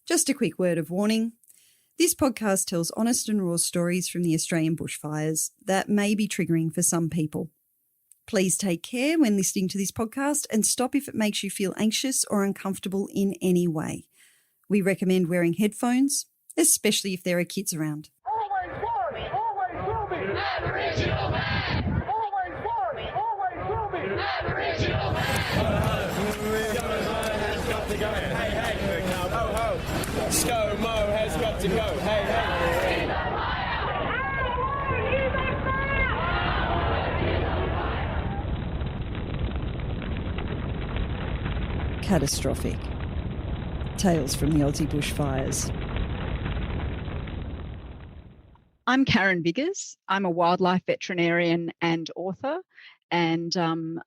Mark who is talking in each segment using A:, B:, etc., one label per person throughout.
A: Just a quick word of warning. This podcast tells honest and raw stories from the Australian bushfires that may be triggering for some people. Please take care when listening to this podcast and stop if it makes you feel anxious or uncomfortable in any way. We recommend wearing headphones, especially if there are kids around.
B: Always was, always will be. Aboriginal man. Always was, always will be. Aboriginal man. Has got to go. Hey, hey. Ho, ho. ScoMo has got to go. Hey, hey.
A: Catastrophic. Tales from the Aussie bushfires.
C: I'm Karen Viggers. I'm a wildlife veterinarian and author, and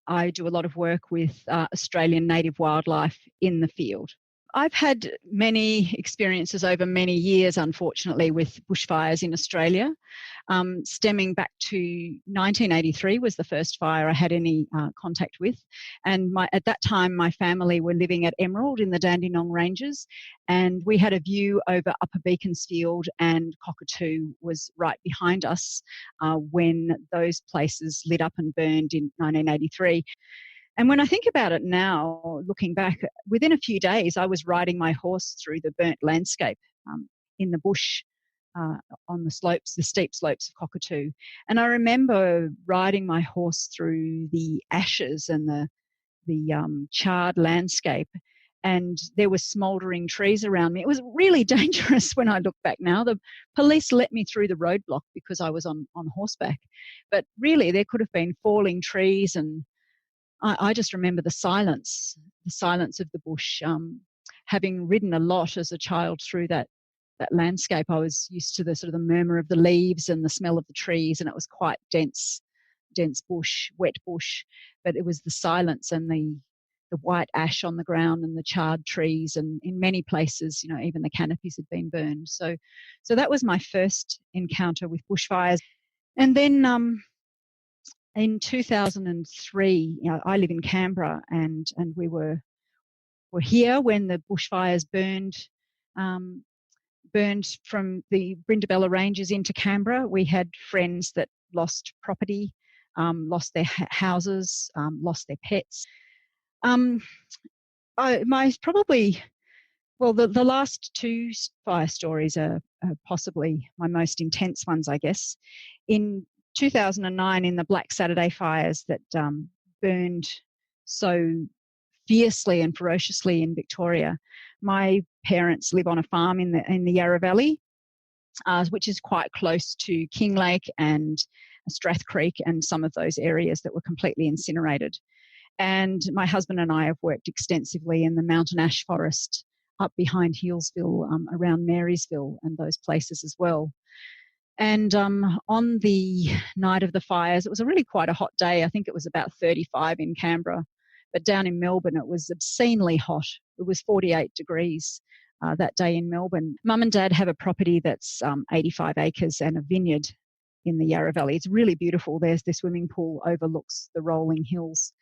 C: I do a lot of work with Australian native wildlife in the field. I've had many experiences over many years, unfortunately, with bushfires in Australia. Stemming back to 1983 was the first fire I had any contact with. And at that time, my family were living at Emerald in the Dandenong Ranges, and we had a view over Upper Beaconsfield, and Cockatoo was right behind us when those places lit up and burned in 1983. And when I think about it now, looking back, within a few days, I was riding my horse through the burnt landscape in the bush on the slopes, the steep slopes of Cockatoo. And I remember riding my horse through the ashes and the charred landscape, and there were smouldering trees around me. It was really dangerous when I look back now. The police let me through the roadblock because I was on horseback. But really, there could have been falling trees, and I just remember the silence of the bush. Having ridden a lot as a child through that landscape, I was used to the sort of the murmur of the leaves and the smell of the trees, and it was quite dense bush, wet bush. But it was the silence and the white ash on the ground and the charred trees, and in many places, even the canopies had been burned. So that was my first encounter with bushfires. And then in 2003, I live in Canberra, and we were here when the bushfires burned from the Brindabella Ranges into Canberra. We had friends that lost property, lost their houses, lost their pets. The last two fire stories are possibly my most intense ones, I guess. In 2009, in the Black Saturday fires that burned so fiercely and ferociously in Victoria, my parents live on a farm in the Yarra Valley, which is quite close to Kinglake and Strath Creek and some of those areas that were completely incinerated. And my husband and I have worked extensively in the mountain ash forest up behind Healesville, around Marysville and those places as well. And on the night of the fires, it was really quite a hot day. I think it was about 35 in Canberra. But down in Melbourne, it was obscenely hot. It was 48 degrees that day in Melbourne. Mum and Dad have a property that's 85 acres and a vineyard in the Yarra Valley. It's really beautiful. There's the swimming pool overlooks the rolling hills.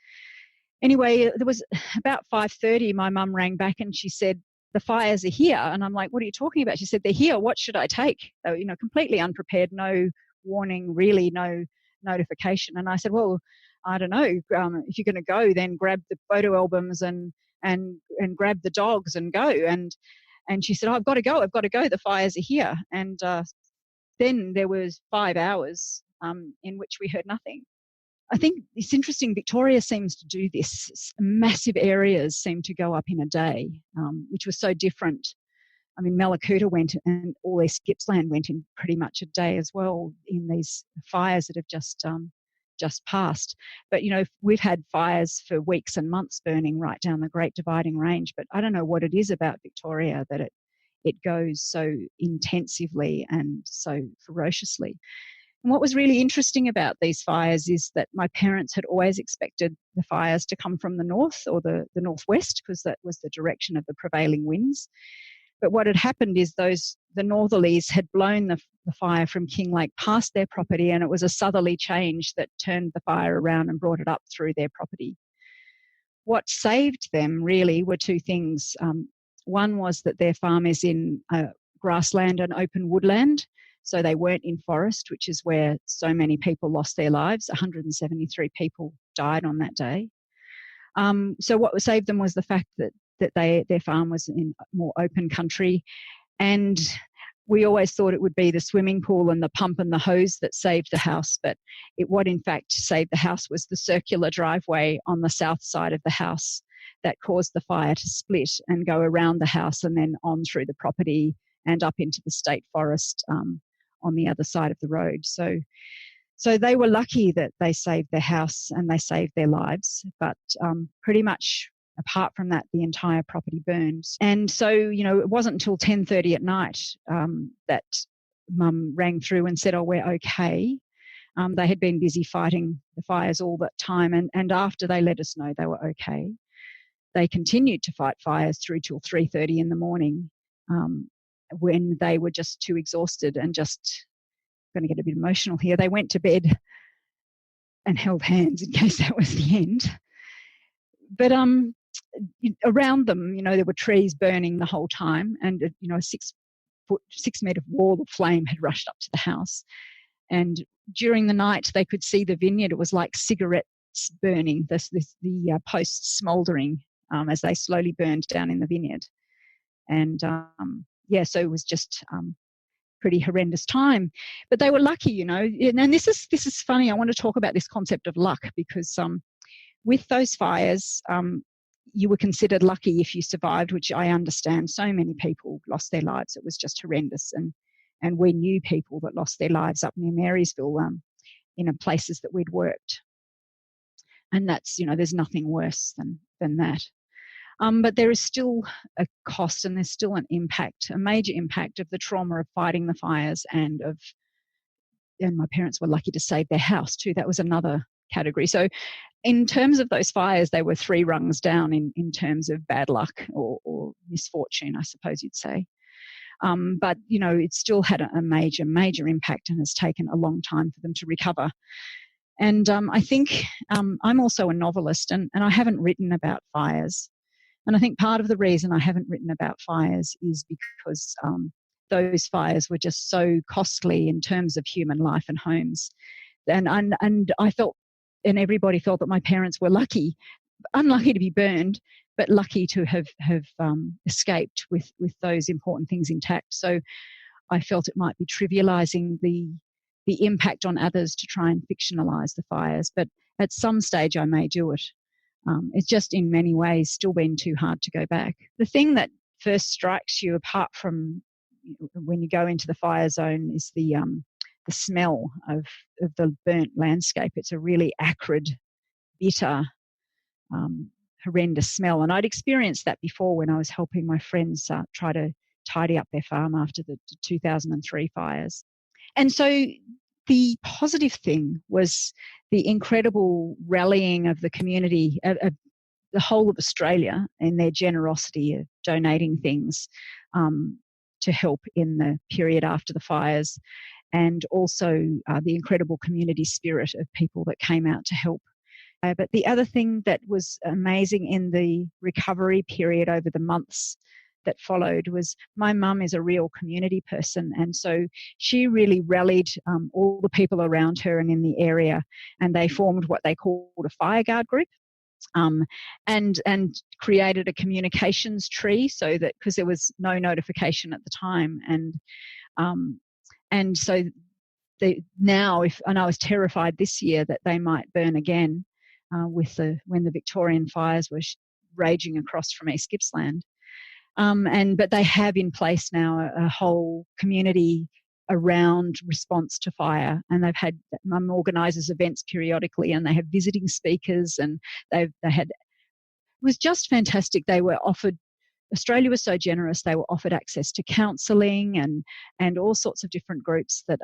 C: Anyway, there was about 5:30, my mum rang back and she said, "The fires are here." And I'm like, "What are you talking about?" She said, "They're here. What should I take?" They were, completely unprepared, no warning, really, no notification. And I said, "Well, I don't know. If you're going to go, then grab the photo albums and grab the dogs and go." And she said, "Oh, I've got to go. The fires are here." And then there was 5 hours in which we heard nothing. I think it's interesting. Victoria seems to do this. Massive areas seem to go up in a day, which was so different. I mean, Mallacoota went, and all their Gippsland went in pretty much a day as well in these fires that have just passed. But, we've had fires for weeks and months burning right down the Great Dividing Range. But I don't know what it is about Victoria that it goes so intensively and so ferociously. And what was really interesting about these fires is that my parents had always expected the fires to come from the north or the northwest, because that was the direction of the prevailing winds. But what had happened is the northerlies had blown the fire from Kinglake past their property, and it was a southerly change that turned the fire around and brought it up through their property. What saved them really were two things. One was that their farm is in grassland and open woodland, so they weren't in forest, which is where so many people lost their lives. 173 people died on that day. So what saved them was the fact that their farm was in more open country, and we always thought it would be the swimming pool and the pump and the hose that saved the house, but what in fact saved the house was the circular driveway on the south side of the house that caused the fire to split and go around the house and then on through the property and up into the state forest on the other side of the road. So they were lucky that they saved their house and they saved their lives, but pretty much apart from that, the entire property burned. And so, it wasn't until 10:30 at night that Mum rang through and said, "Oh, we're okay." They had been busy fighting the fires all that time, and after they let us know they were okay, they continued to fight fires through till 3:30 in the morning when they were just too exhausted and just going to get a bit emotional here. They went to bed and held hands in case that was the end. But around them, there were trees burning the whole time, and a 6-metre wall of flame had rushed up to the house. And during the night, they could see the vineyard. It was like cigarettes burning, the posts smouldering as they slowly burned down in the vineyard. And so it was just pretty horrendous time. But they were lucky, and this is funny. I want to talk about this concept of luck because with those fires, you were considered lucky if you survived, which I understand. So many people lost their lives. It was just horrendous. And we knew people that lost their lives up near Marysville in places that we'd worked. And that's, there's nothing worse than that. But there is still a cost and there's still an impact, a major impact of the trauma of fighting the fires and my parents were lucky to save their house too. That was another category. So in terms of those fires, they were 3 rungs down in terms of bad luck or misfortune, I suppose you'd say. But, it still had a major, major impact and has taken a long time for them to recover. And I think I'm also a novelist and I haven't written about fires. And I think part of the reason I haven't written about fires is because those fires were just so costly in terms of human life and homes. And I felt, and everybody felt that my parents were lucky, unlucky to be burned, but lucky to have escaped with those important things intact. So I felt it might be trivialising the impact on others to try and fictionalise the fires. But at some stage I may do it. It's just in many ways still been too hard to go back. The thing that first strikes you apart from when you go into the fire zone is the smell of the burnt landscape. It's a really acrid, bitter, horrendous smell. And I'd experienced that before when I was helping my friends try to tidy up their farm after the 2003 fires. And so the positive thing was the incredible rallying of the community, of the whole of Australia, and their generosity of donating things to help in the period after the fires, and also the incredible community spirit of people that came out to help. But the other thing that was amazing in the recovery period over the months that followed was my mum is a real community person, and so she really rallied all the people around her and in the area, and they formed what they called a fire guard group, and created a communications tree so that, because there was no notification at the time, and so and I was terrified this year that they might burn again when the Victorian fires were raging across from East Gippsland. But they have in place now a whole community around response to fire, and they've had Mum organises events periodically, and they have visiting speakers, and they had, it was just fantastic. They were offered, Australia was so generous, they were offered access to counselling and all sorts of different groups that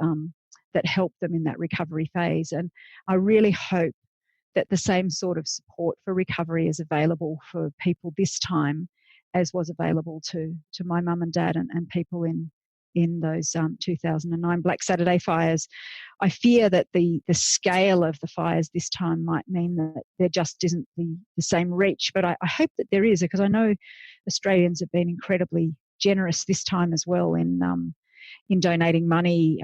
C: helped them in that recovery phase. And I really hope that the same sort of support for recovery is available for people this time as was available to my mum and dad and people in in those 2009 Black Saturday fires. I fear that the scale of the fires this time might mean that there just isn't the same reach, but I hope that there is, because I know Australians have been incredibly generous this time as well in donating money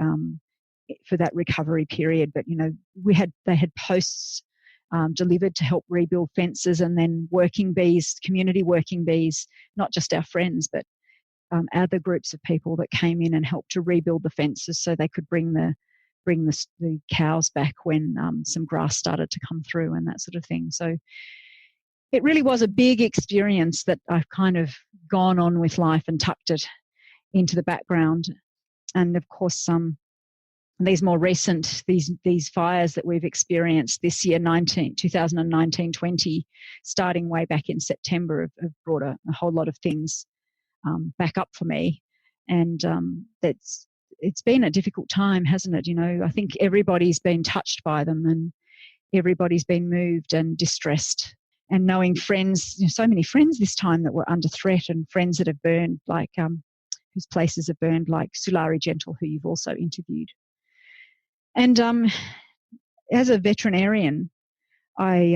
C: for that recovery period. But they had posts delivered to help rebuild fences, and then working bees, community working bees, not just our friends, but other groups of people that came in and helped to rebuild the fences so they could bring the cows back when some grass started to come through and that sort of thing. So it really was a big experience that I've kind of gone on with life and tucked it into the background. And of course, these more recent, these fires that we've experienced this year, 2019-20, starting way back in September, have brought a whole lot of things back up for me. And it's been a difficult time, hasn't it? I think everybody's been touched by them, and everybody's been moved and distressed. And knowing friends, so many friends this time that were under threat, and friends that have burned, like whose places have burned, like Sulari Gentle, who you've also interviewed. And as a veterinarian, I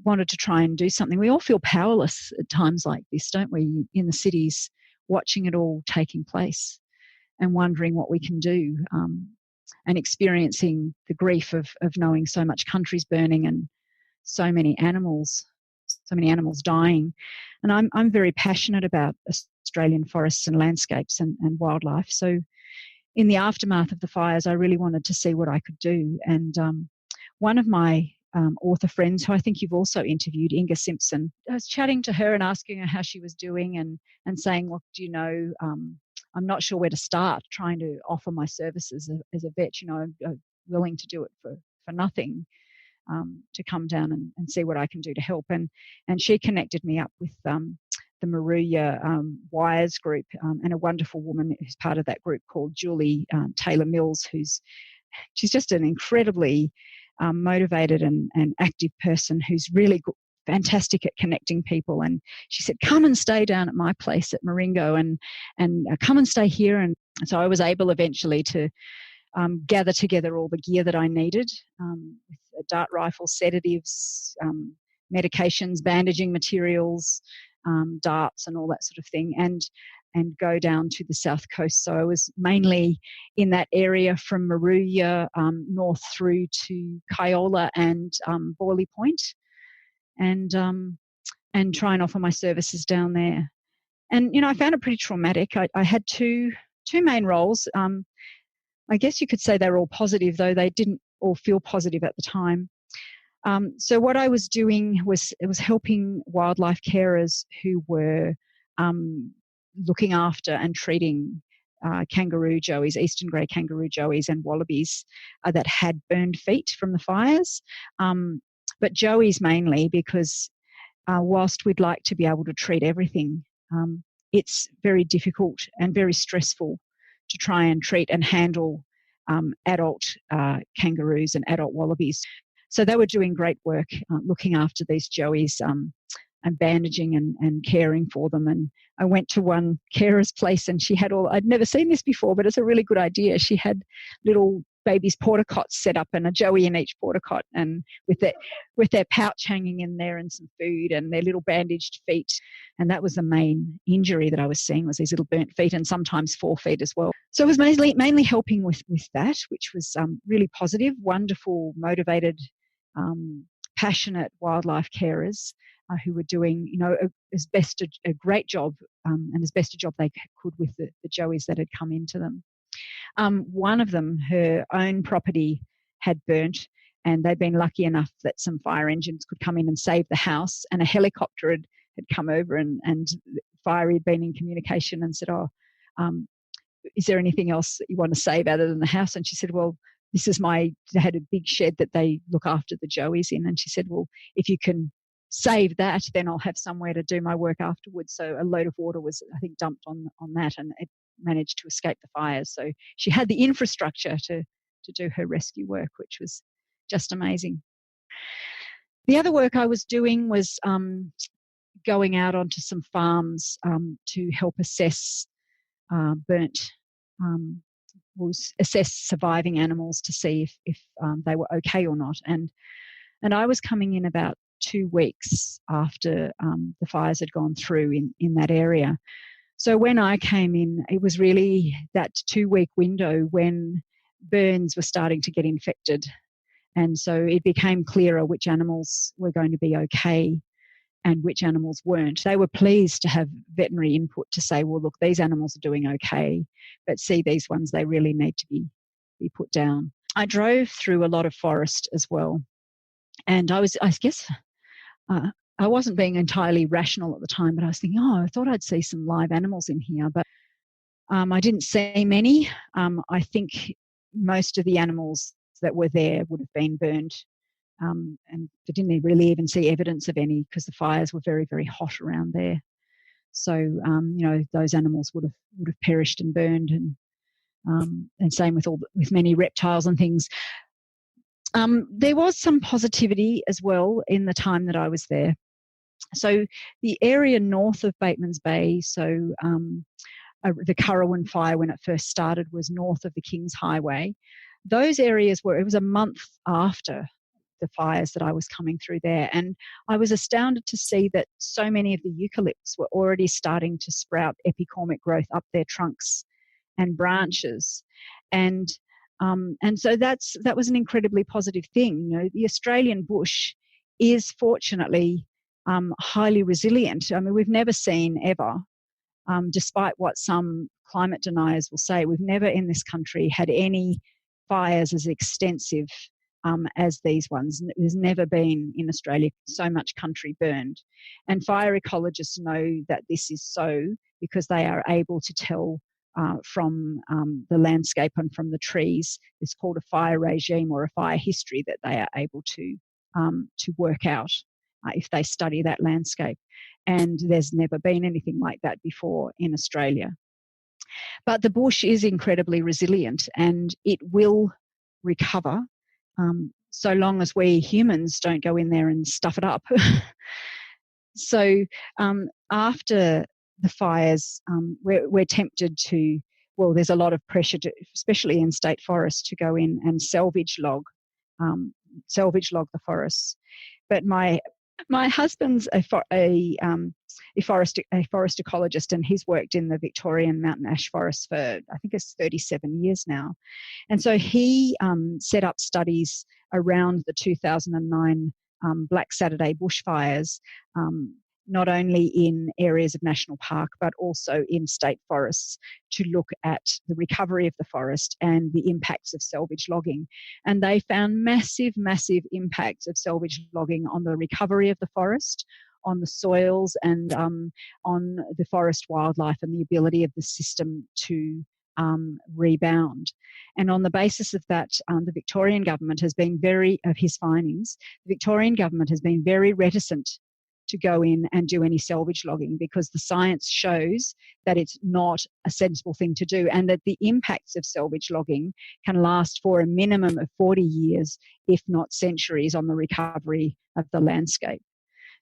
C: wanted to try and do something. We all feel powerless at times like this, don't we, in the cities, watching it all taking place and wondering what we can do, and experiencing the grief of knowing so much country's burning and so many animals dying. And I'm very passionate about Australian forests and landscapes and wildlife. So in the aftermath of the fires, I really wanted to see what I could do. And one of my author friends, who I think you've also interviewed, Inga Simpson, I was chatting to her and asking her how she was doing, and saying, look, I'm not sure where to start trying to offer my services as a vet. I'm willing to do it for nothing, to come down and see what I can do to help. And she connected me up with the Maruya Wires group, and a wonderful woman who's part of that group called Julie Taylor Mills, she's just an incredibly motivated and active person who's really fantastic at connecting people. And she said, come and stay down at my place at Maringo, and come and stay here. And so I was able eventually to gather together all the gear that I needed, with a dart rifle, sedatives, medications, bandaging materials, darts and all that sort of thing, and go down to the south coast. So I was mainly in that area from Maruya north through to Kyola and Borley Point, and try and offer my services down there. And I found it pretty traumatic. I had two main roles. I guess you could say they were all positive, though they didn't all feel positive at the time. So what I was doing was helping wildlife carers who were looking after and treating kangaroo joeys, eastern grey kangaroo joeys and wallabies that had burned feet from the fires. But joeys mainly, because whilst we'd like to be able to treat everything, it's very difficult and very stressful to try and treat and handle adult kangaroos and adult wallabies. So they were doing great work looking after these joeys and bandaging and caring for them. And I went to one carer's place, and she had I'd never seen this before, but it's a really good idea. She had little babies' porta cots set up, and a joey in each porta cot, and with their pouch hanging in there and some food and their little bandaged feet. And that was the main injury that I was seeing, was these little burnt feet, and sometimes 4 feet as well. So it was mainly helping with that, which was really positive, wonderful, motivated, passionate wildlife carers who were doing, a great job, and as best a job they could with the joeys that had come into them. One of them, her own property had burnt, and they'd been lucky enough that some fire engines could come in and save the house, and a helicopter had come over, and fire had been in communication and said, is there anything else that you want to save other than the house? And she said, well, they had a big shed that they look after the joeys in. And she said, well, if you can save that, then I'll have somewhere to do my work afterwards. So a load of water was, I think, dumped on that, and it managed to escape the fires. So she had the infrastructure to do her rescue work, which was just amazing. The other work I was doing was going out onto some farms to help assess burnt assess surviving animals to see if they were okay or not. And I was coming in about 2 weeks after the fires had gone through in that area. So when I came in, it was really that 2-week window when burns were starting to get infected. And so it became clearer which animals were going to be okay and which animals weren't. They were pleased to have veterinary input to say, well, look, these animals are doing okay, but see these ones, they really need to be put down. I drove through a lot of forest as well. And I wasn't being entirely rational at the time, but I was thinking, I thought I'd see some live animals in here, but I didn't see many. I think most of the animals that were there would have been burned. And I didn't really even see evidence of any because the fires were very, very hot around there. So, those animals would have perished and burned, and same with many reptiles and things. There was some positivity as well in the time that I was there. So the area north of Bateman's Bay, so the Currowan fire when it first started was north of the King's Highway. Those areas it was a month after the fires that I was coming through there. And I was astounded to see that so many of the eucalypts were already starting to sprout epicormic growth up their trunks and branches. And so that was an incredibly positive thing. The Australian bush is fortunately highly resilient. I mean, we've never seen ever, despite what some climate deniers will say, we've never in this country had any fires as extensive as these ones. There's never been in Australia so much country burned. And fire ecologists know that this is so because they are able to tell from the landscape and from the trees. It's called a fire regime or a fire history that they are able to work out if they study that landscape. And there's never been anything like that before in Australia. But the bush is incredibly resilient and it will recover so long as we humans don't go in there and stuff it up. So after the fires, we're tempted to, there's a lot of pressure, especially in state forests, to go in and salvage log the forests. But my husband's a forest ecologist, and he's worked in the Victorian mountain ash forests for, I think it's 37 years now. And so he set up studies around the 2009 Black Saturday bushfires, not only in areas of national park, but also in state forests, to look at the recovery of the forest and the impacts of salvage logging. And they found massive, massive impacts of salvage logging on the recovery of the forest, on the soils, and on the forest wildlife and the ability of the system to rebound. And on the basis of that, the Victorian government has been of his findings, the Victorian government has been very reticent to go in and do any salvage logging because the science shows that it's not a sensible thing to do, and that the impacts of salvage logging can last for a minimum of 40 years, if not centuries, on the recovery of the landscape.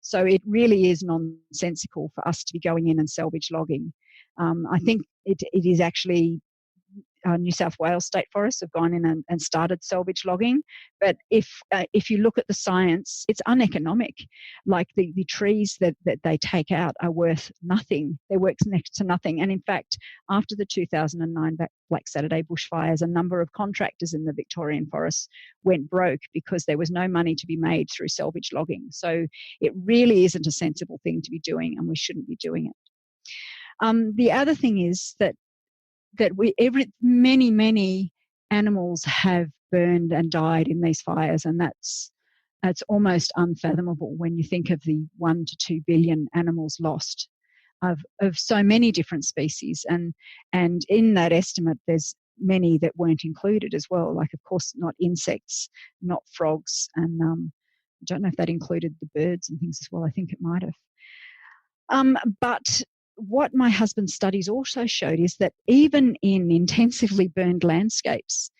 C: So it really is nonsensical for us to be going in and salvage logging. I think it is actually New South Wales state forests have gone in and started salvage logging. But if you look at the science, it's uneconomic. Like the trees that they take out are worth nothing. They're worth next to nothing. And in fact, after the 2009 Black Saturday bushfires, a number of contractors in the Victorian forests went broke because there was no money to be made through salvage logging. So it really isn't a sensible thing to be doing, and we shouldn't be doing it. The other thing is that many animals have burned and died in these fires, and that's almost unfathomable when you think of the 1 to 2 billion animals lost of so many different species, and in that estimate there's many that weren't included as well, like of course not insects, not frogs, and I don't know if that included the birds and things as well. I think it might have. But what my husband's studies also showed is that even in intensively burned landscapes,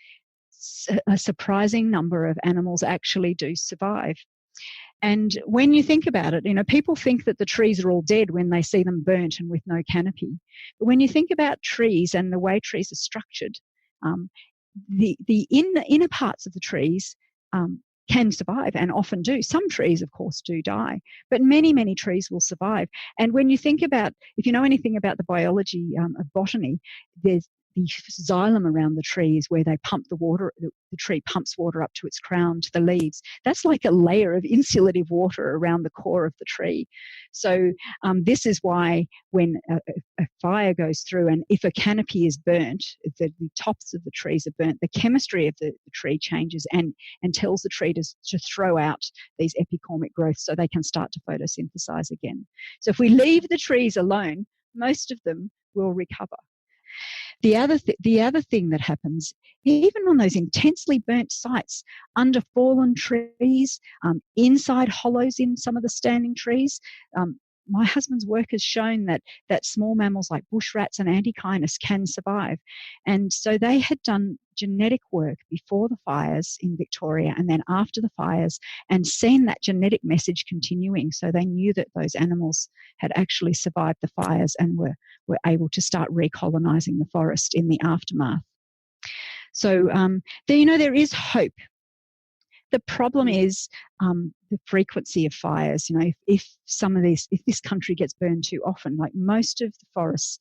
C: a surprising number of animals actually do survive. And when you think about it, people think that the trees are all dead when they see them burnt and with no canopy. But when you think about trees and the way trees are structured, the inner parts of the trees can survive and often do. Some trees, of course, do die, but many, many trees will survive. And when you think about, if you know anything about the biology of botany, there's the xylem around the tree is where they pump the water, the tree pumps water up to its crown, to the leaves. That's like a layer of insulative water around the core of the tree. So this is why when a fire goes through, and if a canopy is burnt, the tops of the trees are burnt, the chemistry of the tree changes and tells the tree to throw out these epicormic growths so they can start to photosynthesize again. So if we leave the trees alone, most of them will recover. The other thing that happens, even on those intensely burnt sites, under fallen trees, inside hollows in some of the standing trees, my husband's work has shown that small mammals like bush rats and antechinus can survive. And so they had done genetic work before the fires in Victoria and then after the fires and seen that genetic message continuing. So they knew that those animals had actually survived the fires and were able to start recolonising the forest in the aftermath. So, there is hope. The problem is the frequency of fires. If this country gets burned too often, like most of the forests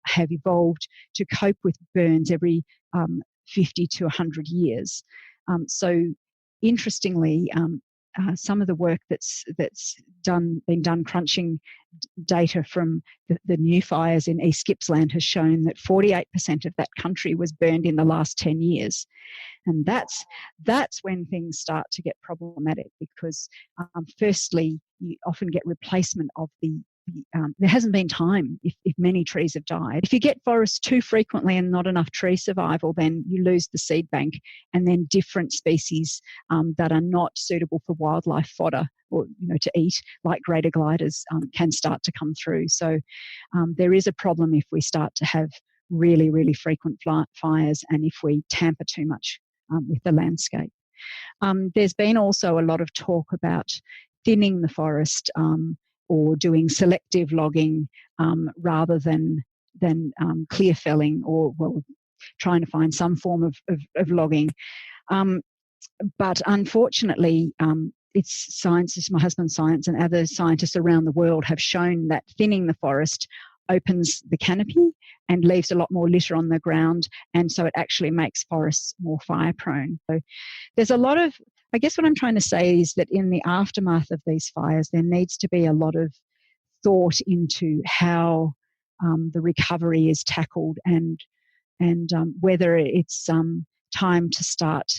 C: have evolved to cope with burns every 50 to 100 years. So interestingly, some of the work that's been done crunching data from the new fires in East Gippsland has shown that 48% of that country was burned in the last 10 years. And that's when things start to get problematic because firstly, you often get replacement of there hasn't been time if many trees have died. If you get forests too frequently and not enough tree survival, then you lose the seed bank, and then different species that are not suitable for wildlife fodder or to eat, like greater gliders, can start to come through. So there is a problem if we start to have really, really frequent fires and if we tamper too much with the landscape. There's been also a lot of talk about thinning the forest or doing selective logging rather than clear felling or trying to find some form of logging. But unfortunately, it's scientists, my husband's science and other scientists around the world have shown that thinning the forest opens the canopy and leaves a lot more litter on the ground, and so it actually makes forests more fire prone. So there's a lot of, I guess what I'm trying to say is that in the aftermath of these fires, there needs to be a lot of thought into how the recovery is tackled and whether it's time to start.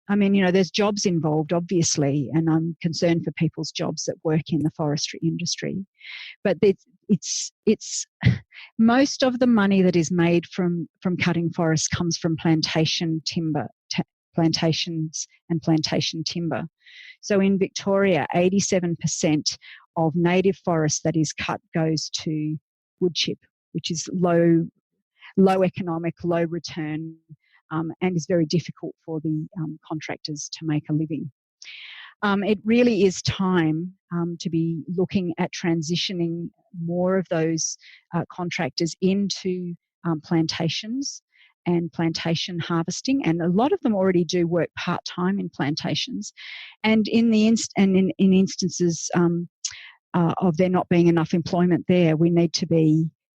C: There's jobs involved, obviously, and I'm concerned for people's jobs that work in the forestry industry. But it's most of the money that is made from cutting forests comes from plantations and plantation timber. So in Victoria, 87% of native forest that is cut goes to wood chip, which is low economic, low return, and is very difficult for the contractors to make a living. It really is time to be looking at transitioning more of those contractors into plantations and plantation harvesting, and a lot of them already do work part-time in plantations. And in instances of there not being enough employment there,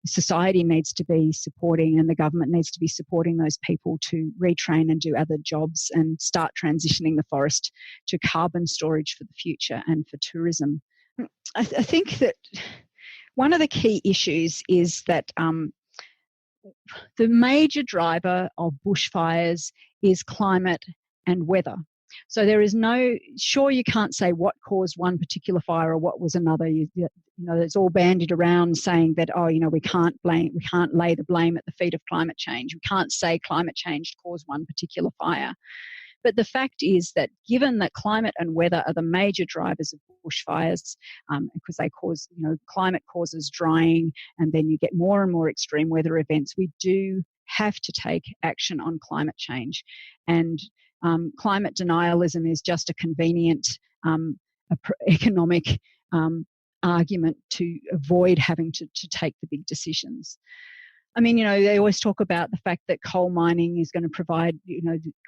C: society needs to be supporting, and the government needs to be supporting those people to retrain and do other jobs and start transitioning the forest to carbon storage for the future and for tourism. I think that one of the key issues is that the major driver of bushfires is climate and weather. So there is you can't say what caused one particular fire or what was another. It's all bandied around saying that, we can't lay the blame at the feet of climate change. We can't say climate change caused one particular fire. But the fact is that given that climate and weather are the major drivers of bushfires, because they cause, climate causes drying, and then you get more and more extreme weather events, we do have to take action on climate change. And climate denialism is just a convenient economic argument to avoid having to take the big decisions. I mean, they always talk about the fact that coal mining is going to provide,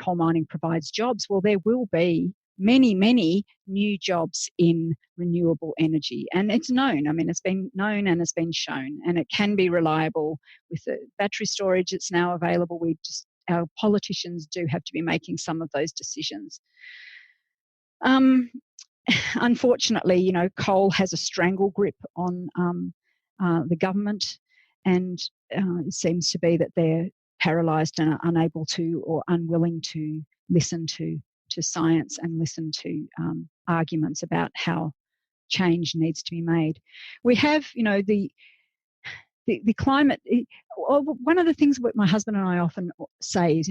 C: coal mining provides jobs. Well, there will be many, many new jobs in renewable energy. And it's known. I mean, it's been known and it's been shown. And it can be reliable with the battery storage that's now available. Our politicians do have to be making some of those decisions. Unfortunately, coal has a strangle grip on the government, and it seems to be that they're paralysed and are unable to or unwilling to listen to science and listen to arguments about how change needs to be made. We have, the climate. One of the things that my husband and I often say is,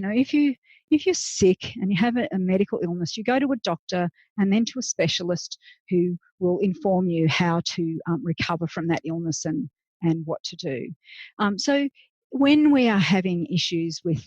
C: if you're sick and you have a medical illness, you go to a doctor and then to a specialist who will inform you how to recover from that illness and what to do. So when we are having issues with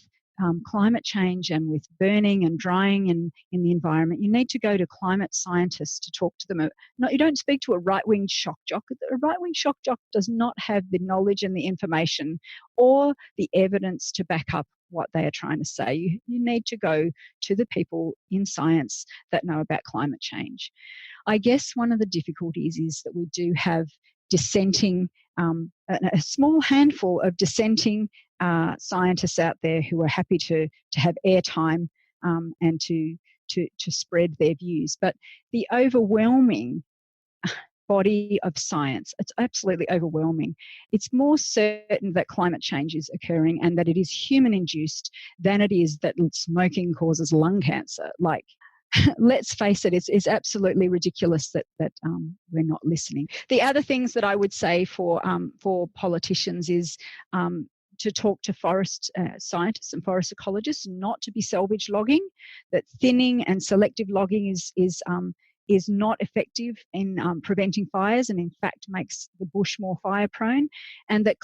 C: climate change and with burning and drying in the environment, you need to go to climate scientists to talk to them. No, you don't speak to a right-wing shock jock. A right-wing shock jock does not have the knowledge and the information or the evidence to back up what they are trying to say. You need to go to the people in science that know about climate change. I guess one of the difficulties is that we do have dissenting, a small handful of dissenting scientists out there who are happy to have airtime and to spread their views. But the overwhelming body of science, it's absolutely overwhelming. It's more certain that climate change is occurring and that it is human-induced than it is that smoking causes lung cancer. Like, let's face it, it's absolutely ridiculous that we're not listening. The other things that I would say for politicians is to talk to forest scientists and forest ecologists, not to be salvage logging, that thinning and selective logging is not effective in preventing fires and in fact makes the bush more fire prone, and that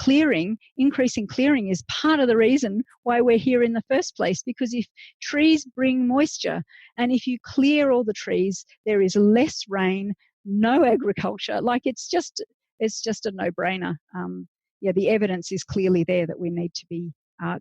C: increasing clearing is part of the reason why we're here in the first place, because if trees bring moisture and if you clear all the trees, there is less rain, no agriculture. Like it's just a no-brainer. The evidence is clearly there that we need to be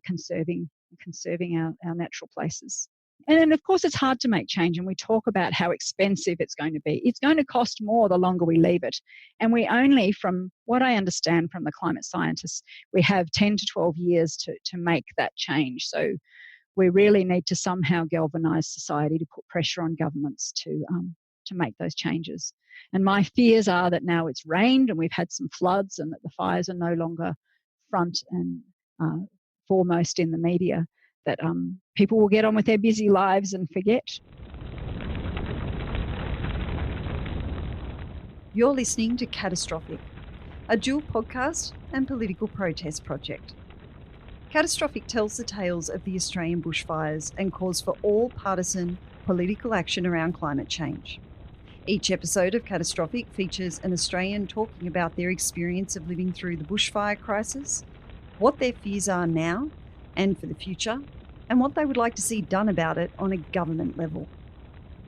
C: conserving our natural places. And then, of course, it's hard to make change, and we talk about how expensive it's going to be. It's going to cost more the longer we leave it. And we only, from what I understand from the climate scientists, we have 10 to 12 years to make that change. So we really need to somehow galvanise society to put pressure on governments to make those changes. And my fears are that now it's rained and we've had some floods and that the fires are no longer front and foremost in the media, that people will get on with their busy lives and forget.
A: You're listening to Catastrophic, a dual podcast and political protest project. Catastrophic tells the tales of the Australian bushfires and calls for all-partisan political action around climate change. Each episode of Catastrophic features an Australian talking about their experience of living through the bushfire crisis, what their fears are now and for the future, and what they would like to see done about it on a government level.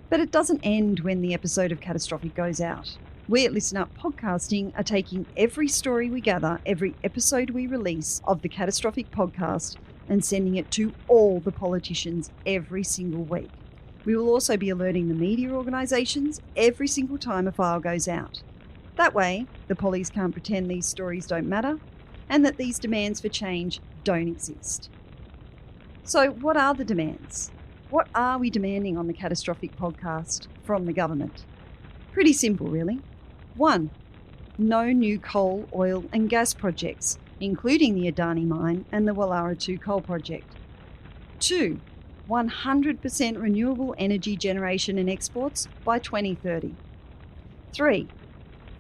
A: But it doesn't end when the episode of Catastrophic goes out. We at Listen Up Podcasting are taking every story we gather, every episode we release of the Catastrophic podcast, and sending it to all the politicians every single week. We will also be alerting the media organisations every single time a file goes out. That way, the pollies can't pretend these stories don't matter and that these demands for change don't exist. So what are the demands? What are we demanding on the Catastrophic podcast from the government? Pretty simple, really. 1. No new coal, oil and gas projects, including the Adani mine and the Wallara 2 coal project. 2. 100% renewable energy generation and exports by 2030. 3.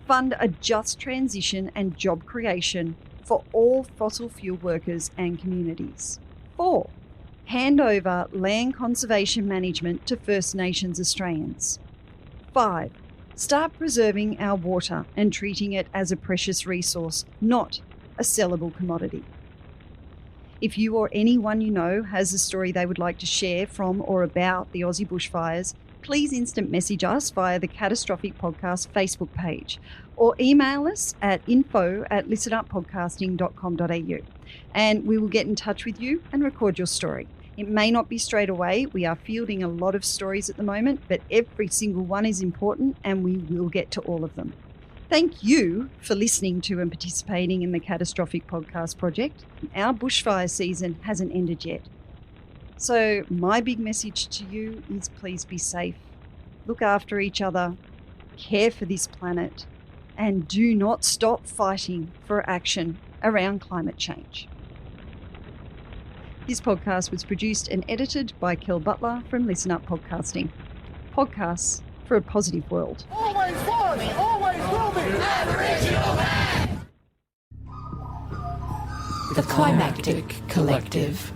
A: Fund a just transition and job creation for all fossil fuel workers and communities. 4. Hand over land conservation management to First Nations Australians. 5. Start preserving our water and treating it as a precious resource, not a sellable commodity. If you or anyone you know has a story they would like to share from or about the Aussie bushfires, please instant message us via the Catastrophic Podcast Facebook page or email us at info@listenuppodcasting.com.au and we will get in touch with you and record your story. It may not be straight away. We are fielding a lot of stories at the moment, but every single one is important and we will get to all of them. Thank you for listening to and participating in the Catastrophic Podcast project. Our bushfire season hasn't ended yet. So my big message to you is please be safe, look after each other, care for this planet, and do not stop fighting for action around climate change. This podcast was produced and edited by Kel Butler from Listen Up Podcasting. Podcasts for a positive world.
B: Always was, always will be. Aboriginal man.
D: The Climactic Collective.